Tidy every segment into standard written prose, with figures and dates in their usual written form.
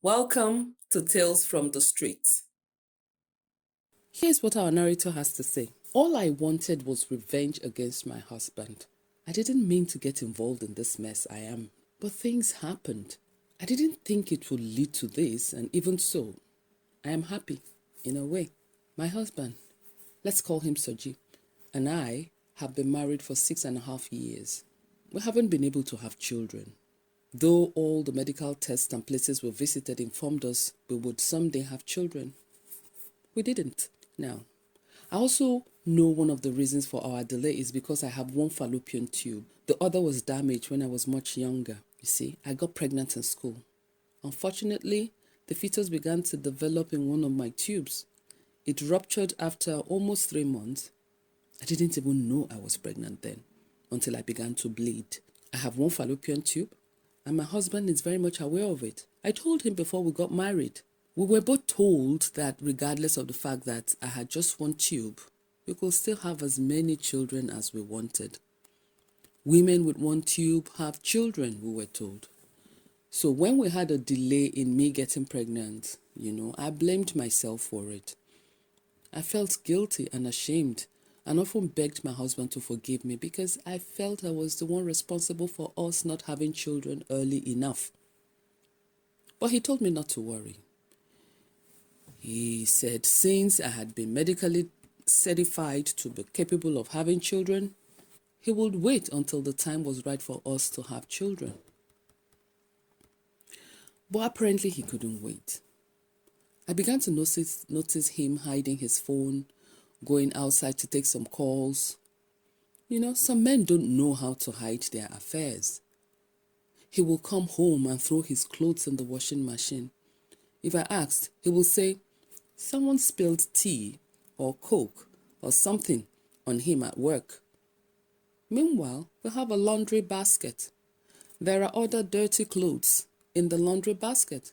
Welcome to Tales from the Streets. Here's what our narrator has to say. All I wanted was revenge against my husband. I didn't mean to get involved in this mess I am, but things happened. I didn't think it would lead to this, and even so, I am happy, in a way. My husband, let's call him Soji, and I have been married for 6.5 years. We haven't been able to have children. Though all the medical tests and places we visited informed us we would someday have children, we didn't. Now, I also know one of the reasons for our delay is because I have one fallopian tube. The other was damaged when I was much younger. You see, I got pregnant in school. Unfortunately, the fetus began to develop in one of my tubes. It ruptured after almost 3 months. I didn't even know I was pregnant then until I began to bleed. I have one fallopian tube, and my husband is very much aware of it. I told him before we got married. We were both told that regardless of the fact that I had just one tube, we could still have as many children as we wanted. Women with one tube have children, we were told. So when we had a delay in me getting pregnant, I blamed myself for it. I felt guilty and ashamed and often begged my husband to forgive me because I felt I was the one responsible for us not having children early enough. But he told me not to worry. He said since I had been medically certified to be capable of having children, he would wait until the time was right for us to have children. But apparently he couldn't wait. I began to notice him hiding his phone, going outside to take some calls. Some men don't know how to hide their affairs. He will come home and throw his clothes in the washing machine. If I asked, he will say, someone spilled tea or coke or something on him at work. Meanwhile, we have a laundry basket. There are other dirty clothes in the laundry basket.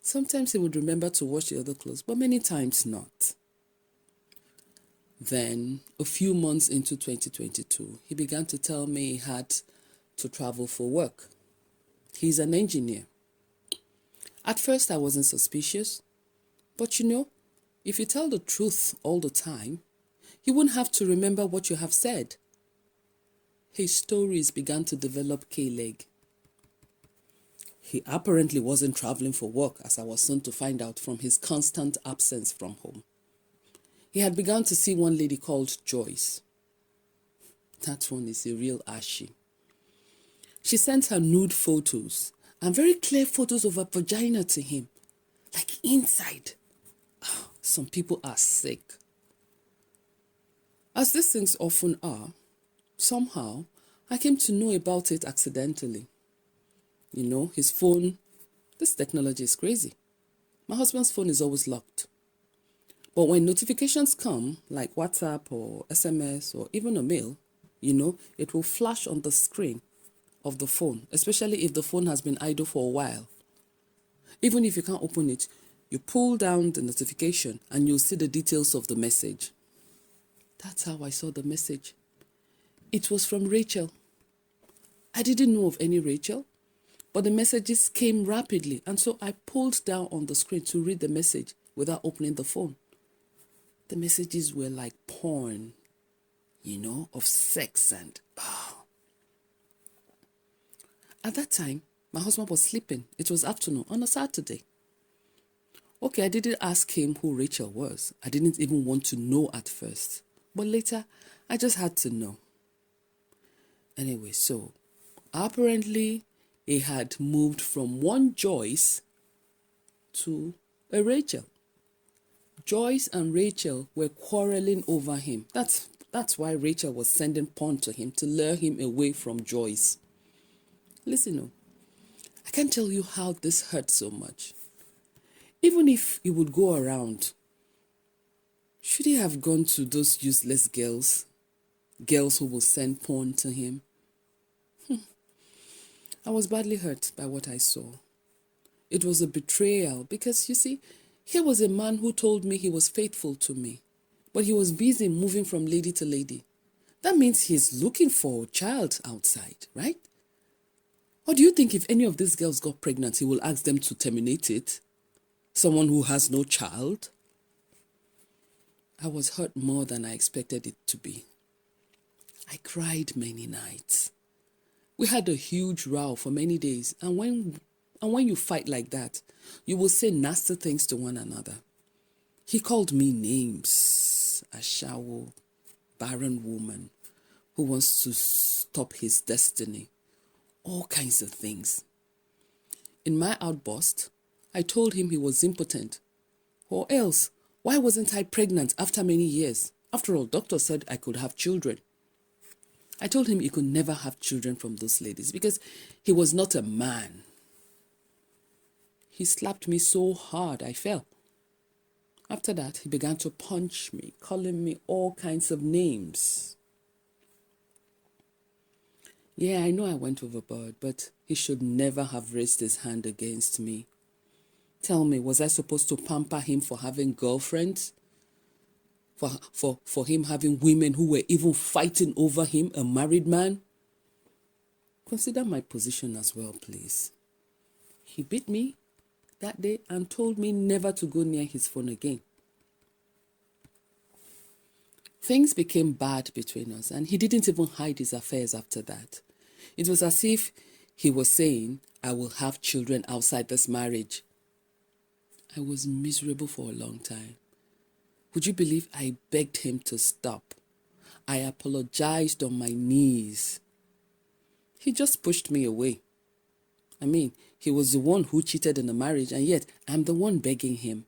Sometimes he would remember to wash the other clothes, but many times not. Then, a few months into 2022, he began to tell me he had to travel for work. He's an engineer. At first, I wasn't suspicious. But if you tell the truth all the time, you won't have to remember what you have said. His stories began to develop K-leg. He apparently wasn't traveling for work, as I was soon to find out from his constant absence from home. He had begun to see one lady called Joyce. That one is a real ashy. She sent her nude photos and very clear photos of her vagina to him, like inside. Some people are sick. As these things often are, somehow I came to know about it accidentally. His phone, this technology is crazy. My husband's phone is always locked. But when notifications come, like WhatsApp or SMS or even a mail, it will flash on the screen of the phone, especially if the phone has been idle for a while. Even if you can't open it, you pull down the notification and you'll see the details of the message. That's how I saw the message. It was from Rachel. I didn't know of any Rachel, but the messages came rapidly, and so I pulled down on the screen to read the message without opening the phone. The messages were like porn, of sex and... At that time, my husband was sleeping. It was afternoon on a Saturday. Okay, I didn't ask him who Rachel was. I didn't even want to know at first. But later, I just had to know. Anyway, so apparently he had moved from one Joyce to a Rachel. Joyce and Rachel were quarreling over him. That's why Rachel was sending porn to him to lure him away from Joyce. Listen, I can't tell you how this hurt so much. Even if he would go around, should he have gone to those useless girls who will send porn to him? I was badly hurt by what I saw. It was a betrayal because, you see, here was a man who told me he was faithful to me, but he was busy moving from lady to lady. That means he's looking for a child outside, right? Or do you think if any of these girls got pregnant, he will ask them to terminate it? Someone who has no child? I was hurt more than I expected it to be. I cried many nights. We had a huge row for many days, and when you fight like that, you will say nasty things to one another. He called me names, a shallow, barren woman who wants to stop his destiny, all kinds of things. In my outburst, I told him he was impotent. Or else, why wasn't I pregnant after many years? After all, doctor said I could have children. I told him he could never have children from those ladies because he was not a man. He slapped me so hard I fell. After that, he began to punch me, calling me all kinds of names. Yeah, I know I went overboard, but he should never have raised his hand against me. Tell me, was I supposed to pamper him for having girlfriends? For him having women who were even fighting over him, a married man? Consider my position as well, please. He beat me that day and told me never to go near his phone again. Things became bad between us, and he didn't even hide his affairs after that. It was as if he was saying, I will have children outside this marriage. I was miserable for a long time. Would you believe I begged him to stop? I apologized on my knees. He just pushed me away. I mean, he was the one who cheated in the marriage, and yet I'm the one begging him.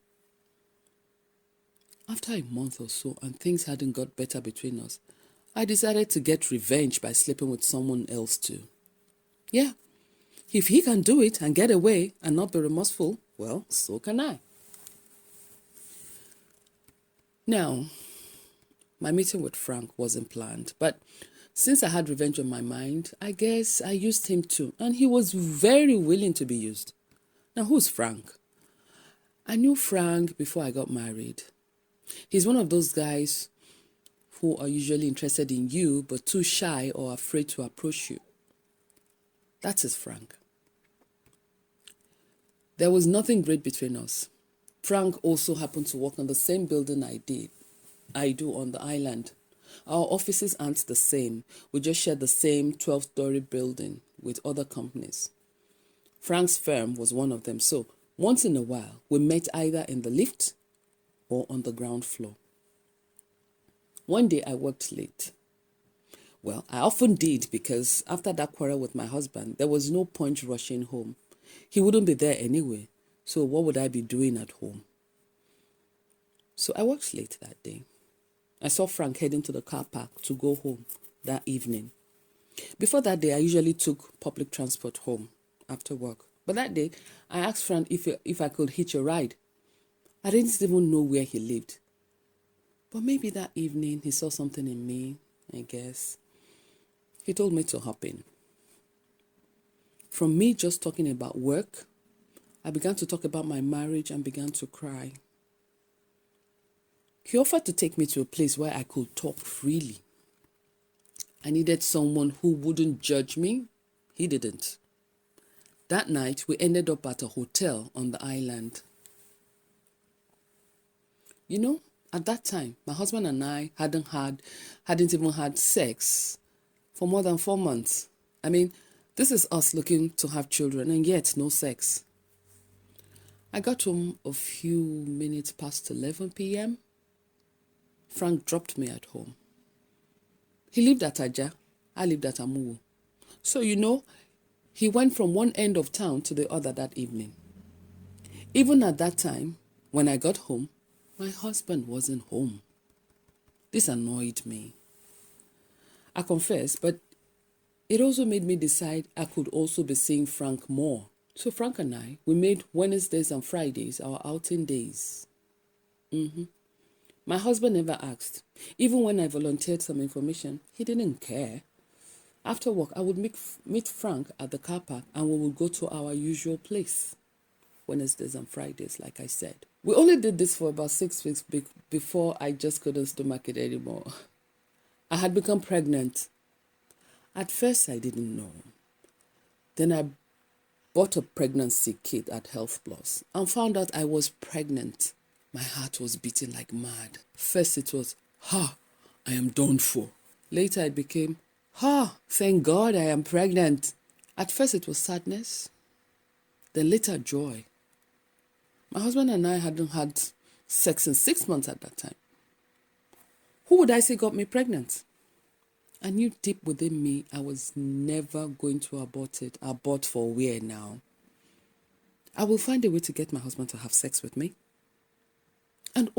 After a month or so, and things hadn't got better between us, I decided to get revenge by sleeping with someone else too. Yeah, if he can do it and get away and not be remorseful, well, so can I. Now, my meeting with Frank wasn't planned, but since I had revenge on my mind, I guess I used him too, and he was very willing to be used. Now, who's Frank? I knew Frank before I got married. He's one of those guys who are usually interested in you, but too shy or afraid to approach you. That is Frank. There was nothing great between us. Frank also happened to work on the same building I do on the island. Our offices aren't the same. We just share the same 12-story building with other companies. Frank's firm was one of them, so once in a while, we met either in the lift or on the ground floor. One day I worked late. Well, I often did because after that quarrel with my husband, there was no point rushing home. He wouldn't be there anyway, so what would I be doing at home? So I worked late that day. I saw Frank heading to the car park to go home that evening. Before that day, I usually took public transport home after work. But that day, I asked Frank if I could hitch a ride. I didn't even know where he lived. But maybe that evening, he saw something in me, I guess. He told me to hop in. From me just talking about work, I began to talk about my marriage and began to cry. He offered to take me to a place where I could talk freely. I needed someone who wouldn't judge me. He didn't. That night, we ended up at a hotel on the island. You know, at that time, my husband and I hadn't even had sex for more than 4 months. I mean, this is us looking to have children and yet no sex. I got home a few minutes past 11 p.m. Frank dropped me at home. He lived at Aja. I lived at Amuwu. So, you know, he went from one end of town to the other that evening. Even at that time, when I got home, my husband wasn't home. This annoyed me. I confess, but it also made me decide I could also be seeing Frank more. So Frank and I, we made Wednesdays and Fridays our outing days. My husband never asked. Even when I volunteered some information, he didn't care. After work, I would meet Frank at the car park and we would go to our usual place. Wednesdays and Fridays, like I said. We only did this for about 6 weeks before I just couldn't stomach it anymore. I had become pregnant. At first, I didn't know. Then I bought a pregnancy kit at Health Plus and found out I was pregnant. My heart was beating like mad. First it was, I am done for. Later it became, thank God I am pregnant. At first it was sadness, then later joy. My husband and I hadn't had sex in 6 months at that time. Who would I say got me pregnant? I knew deep within me I was never going to abort it. Abort for where now? I will find a way to get my husband to have sex with me. And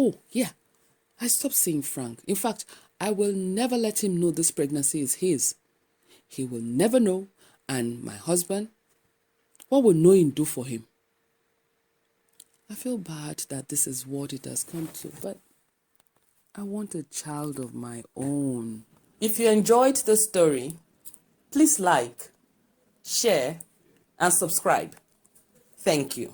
I stopped seeing Frank. In fact, I will never let him know this pregnancy is his. He will never know. And my husband, what will knowing do for him? I feel bad that this is what it has come to, but I want a child of my own. If you enjoyed this story, please like, share, and subscribe. Thank you.